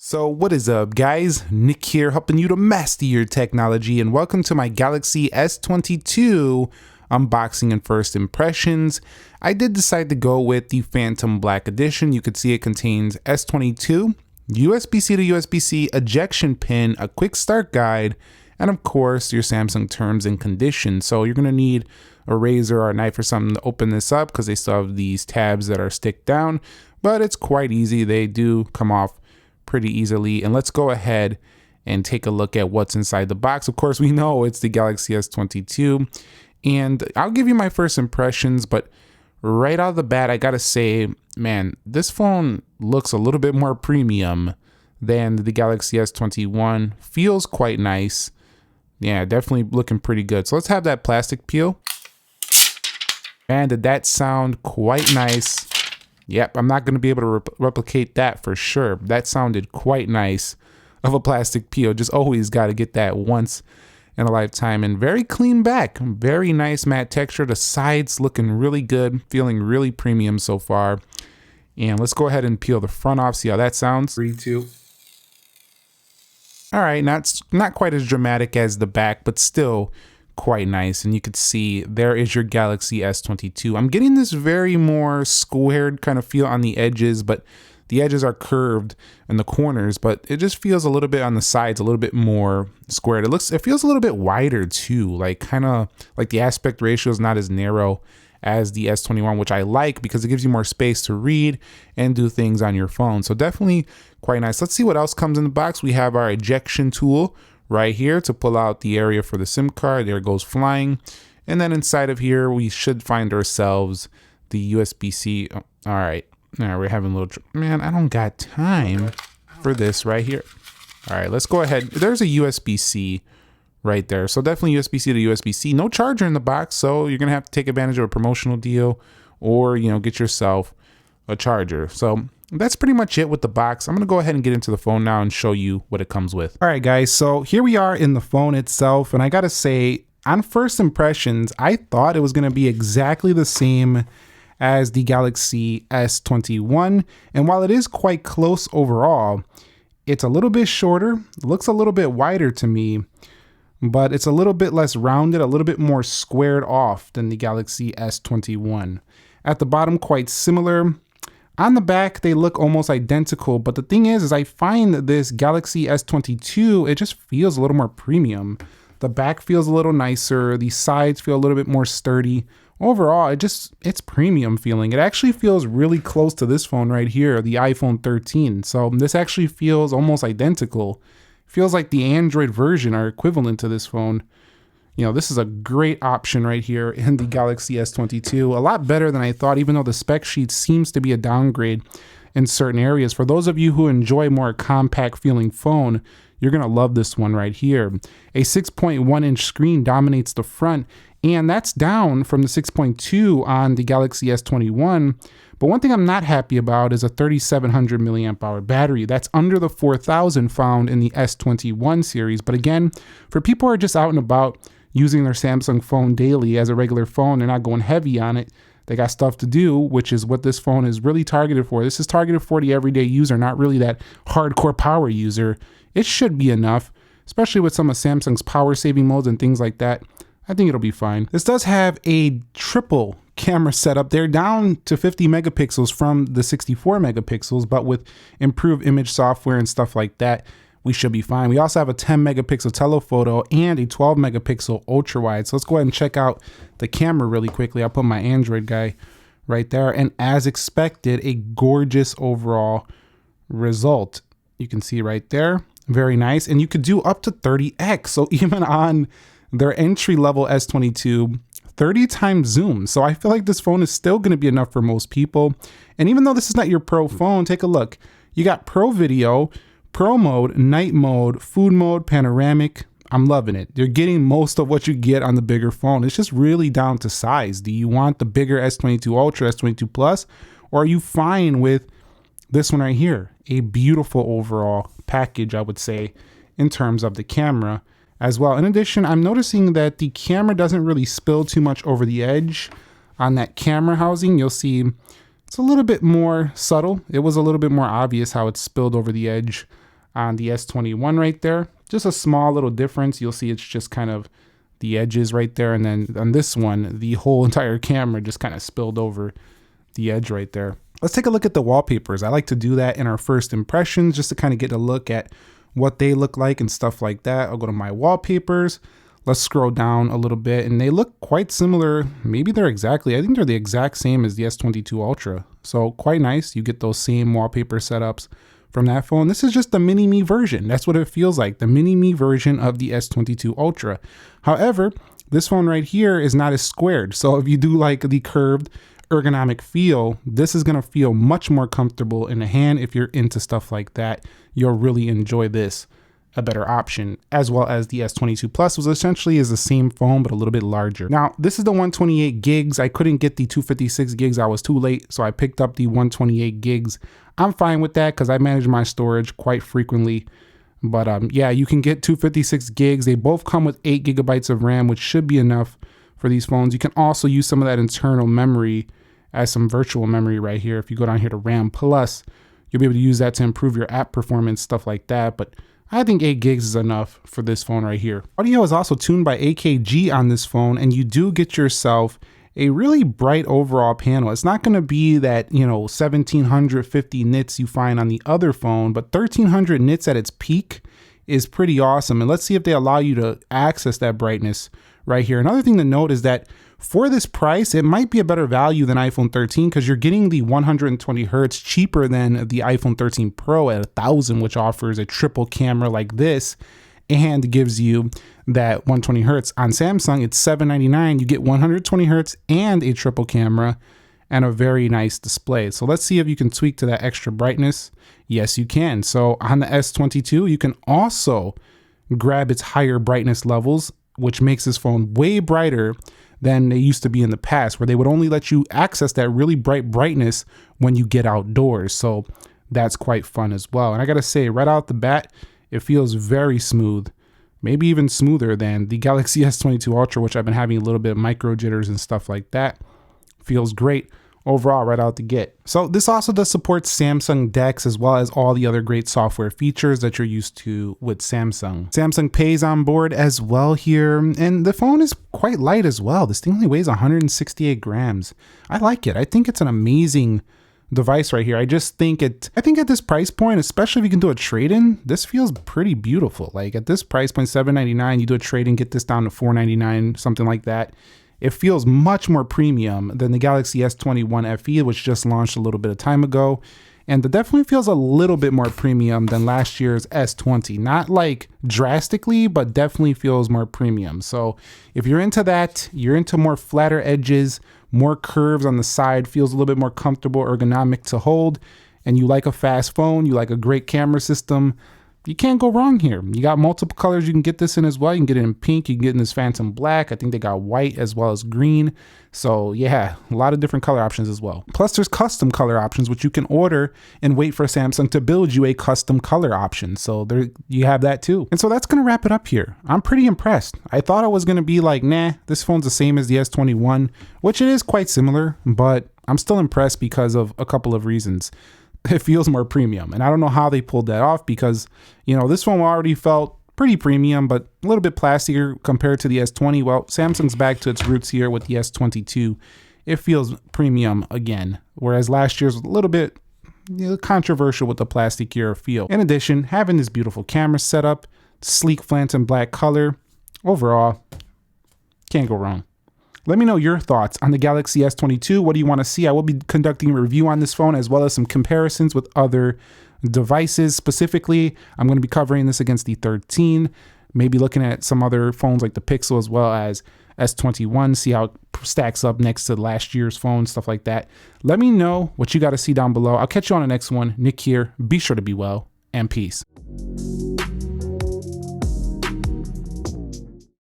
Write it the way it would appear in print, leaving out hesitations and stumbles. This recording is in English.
So what is up, guys? Nick here, helping you to master your technology, and welcome to my Galaxy S22 unboxing and first impressions. I did decide to go with the Phantom Black Edition. You could see it contains S22, USB-C to USB-C ejection pin, a quick start guide, and of course your Samsung terms and conditions. So you're gonna need a razor or a knife or something to open this up because they still have these tabs that are stick down, but it's quite easy. They do come off pretty easily. And let's go ahead and take a look at what's inside the box. Of course, we know it's the Galaxy S22, and I'll give you my first impressions, but right out of the bat, I gotta say, man, this phone looks a little bit more premium than the Galaxy S21. Feels quite nice. Yeah, definitely looking pretty good. So let's have that plastic peel. And did that sound quite nice? Yep, I'm not going to be able to replicate that for sure. That sounded quite nice of a plastic peel. Just always got to get that once in a lifetime. And very clean back. Very nice matte texture. The sides looking really good. Feeling really premium so far. And let's go ahead and peel the front off. See how that sounds. 3, 2. All right, not quite as dramatic as the back, but still quite nice. And you could see there is your Galaxy S22. I'm getting this very more squared kind of feel on the edges, but the edges are curved in the corners, but it just feels a little bit on the sides, a little bit more squared. It feels a little bit wider too, like kind of like the aspect ratio is not as narrow as the S21, which I like because it gives you more space to read and do things on your phone. So definitely quite nice. Let's see what else comes in the box. We have our ejection tool right here to pull out the area for the SIM card. There it goes flying. And then inside of here, we should find ourselves the USB-C. Oh, all right, we're having a little, man, I don't got time for this right here. All right, let's go ahead. There's a USB-C right there. So definitely USB-C to USB-C. No charger in the box, so you're gonna have to take advantage of a promotional deal or, you know, get yourself a charger. So that's pretty much it with the box. I'm gonna go ahead and get into the phone now and show you what it comes with. All right, guys, so here we are in the phone itself, and I gotta say, on first impressions, I thought it was gonna be exactly the same as the Galaxy S21, and while it is quite close overall, it's a little bit shorter, it looks a little bit wider to me, but it's a little bit less rounded, a little bit more squared off than the Galaxy S21. At the bottom, quite similar. On the back, they look almost identical, but the thing is I find that this Galaxy S22, it just feels a little more premium. The back feels a little nicer, the sides feel a little bit more sturdy. Overall, it's premium feeling. It actually feels really close to this phone right here, the iPhone 13. So this actually feels almost identical. Feels like the Android version are equivalent to this phone. You know, this is a great option right here in the Galaxy S22. A lot better than I thought, even though the spec sheet seems to be a downgrade in certain areas. For those of you who enjoy more compact feeling phone, you're gonna love this one right here. A 6.1 inch screen dominates the front, and that's down from the 6.2 on the Galaxy S21. But one thing I'm not happy about is a 3700 milliamp hour battery. That's under the 4000 found in the S21 series. But again, for people who are just out and about using their Samsung phone daily as a regular phone, they're not going heavy on it. They got stuff to do, which is what this phone is really targeted for. This is targeted for the everyday user, not really that hardcore power user. It should be enough, especially with some of Samsung's power saving modes and things like that. I think it'll be fine. This does have a triple camera setup. They're down to 50 megapixels from the 64 megapixels, but with improved image software and stuff like that, we should be fine. We also have a 10 megapixel telephoto and a 12 megapixel ultra wide. So let's go ahead and check out the camera really quickly. I'll put my Android guy right there. And as expected, a gorgeous overall result. You can see right there, very nice. And you could do up to 30x. So even on their entry level S22, 30 times zoom. So I feel like this phone is still gonna be enough for most people. And even though this is not your pro phone, take a look. You got pro video, pro mode, night mode, food mode, panoramic. I'm loving it. You're getting most of what you get on the bigger phone. It's just really down to size. Do you want the bigger S22 Ultra, S22 Plus, or are you fine with this one right here? A beautiful overall package, I would say, in terms of the camera as well. In addition, I'm noticing that the camera doesn't really spill too much over the edge on that camera housing. You'll see it's a little bit more subtle. It was a little bit more obvious how it spilled over the edge on the S21 right there. Just a small little difference. You'll see it's just kind of the edges right there. And then on this one, the whole entire camera just kind of spilled over the edge right there. Let's take a look at the wallpapers. I like to do that in our first impressions just to kind of get a look at what they look like and stuff like that. I'll go to my wallpapers. Let's scroll down a little bit and they look quite similar. Maybe they're exactly, I think they're the exact same as the S22 Ultra. So quite nice. You get those same wallpaper setups from that phone. This is just the mini me version. That's what it feels like, the mini me version of the S22 Ultra. However, this phone right here is not as squared. So if you do like the curved ergonomic feel, this is going to feel much more comfortable in the hand. If you're into stuff like that, you'll really enjoy this, a better option, as well as the S22 Plus, was essentially is the same phone but a little bit larger. Now this is the 128 gigs. I couldn't get the 256 gigs. I was too late, so I picked up the 128 gigs. I'm fine with that because I manage my storage quite frequently. But yeah, you can get 256 gigs. They both come with 8 gigabytes of RAM, which should be enough for these phones. You can also use some of that internal memory as some virtual memory right here. If you go down here to RAM Plus, you'll be able to use that to improve your app performance, stuff like that. But I think 8 gigs is enough for this phone right here. Audio is also tuned by AKG on this phone, and you do get yourself a really bright overall panel. It's not going to be that, 1750 nits you find on the other phone, but 1300 nits at its peak is pretty awesome. And let's see if they allow you to access that brightness right here. Another thing to note is that for this price, it might be a better value than iPhone 13 because you're getting the 120 hertz cheaper than the iPhone 13 Pro at 1,000, which offers a triple camera like this and gives you that 120 hertz. On Samsung, it's $799. You get 120 hertz and a triple camera and a very nice display. So let's see if you can tweak to that extra brightness. Yes, you can. So on the S22, you can also grab its higher brightness levels, which makes this phone way brighter than they used to be in the past, where they would only let you access that really bright brightness when you get outdoors. So that's quite fun as well. And I gotta say, right out the bat, it feels very smooth, maybe even smoother than the Galaxy S22 Ultra, which I've been having a little bit of micro jitters and stuff like that. Feels great overall right out the gate. So this also does support Samsung DeX as well as all the other great software features that you're used to with Samsung. Samsung Pay's on board as well here, and the phone is quite light as well. This thing only weighs 168 grams. I like it. I think it's an amazing device right here. I think at this price point, especially if you can do a trade-in, this feels pretty beautiful. Like at this price point, $799, you do a trade-in, get this down to $499, something like that. It feels much more premium than the Galaxy S21 FE, which just launched a little bit of time ago. And it definitely feels a little bit more premium than last year's S20. Not like drastically, but definitely feels more premium. So if you're into that, you're into more flatter edges, more curves on the side, feels a little bit more comfortable, ergonomic to hold, and you like a fast phone, you like a great camera system, you can't go wrong here. You got multiple colors you can get this in as well. You can get it in pink, you can get it in this phantom black. I think they got white as well as green. So yeah, a lot of different color options as well. Plus there's custom color options, which you can order and wait for Samsung to build you a custom color option. So there you have that too. And so that's gonna wrap it up here. I'm pretty impressed. I thought it was gonna be like, nah, this phone's the same as the S21, which it is quite similar, but I'm still impressed because of a couple of reasons. It feels more premium, and I don't know how they pulled that off because, this one already felt pretty premium, but a little bit plastier compared to the S20. Well, Samsung's back to its roots here with the S22. It feels premium again, whereas last year's was a little bit controversial with the plasticier feel. In addition, having this beautiful camera setup, sleek phantom black color, overall, can't go wrong. Let me know your thoughts on the Galaxy S22. What do you want to see? I will be conducting a review on this phone as well as some comparisons with other devices. Specifically, I'm going to be covering this against the 13, maybe looking at some other phones like the Pixel as well as S21, see how it stacks up next to last year's phone, stuff like that. Let me know what you got to see down below. I'll catch you on the next one. Nick here. Be sure to be well, and peace.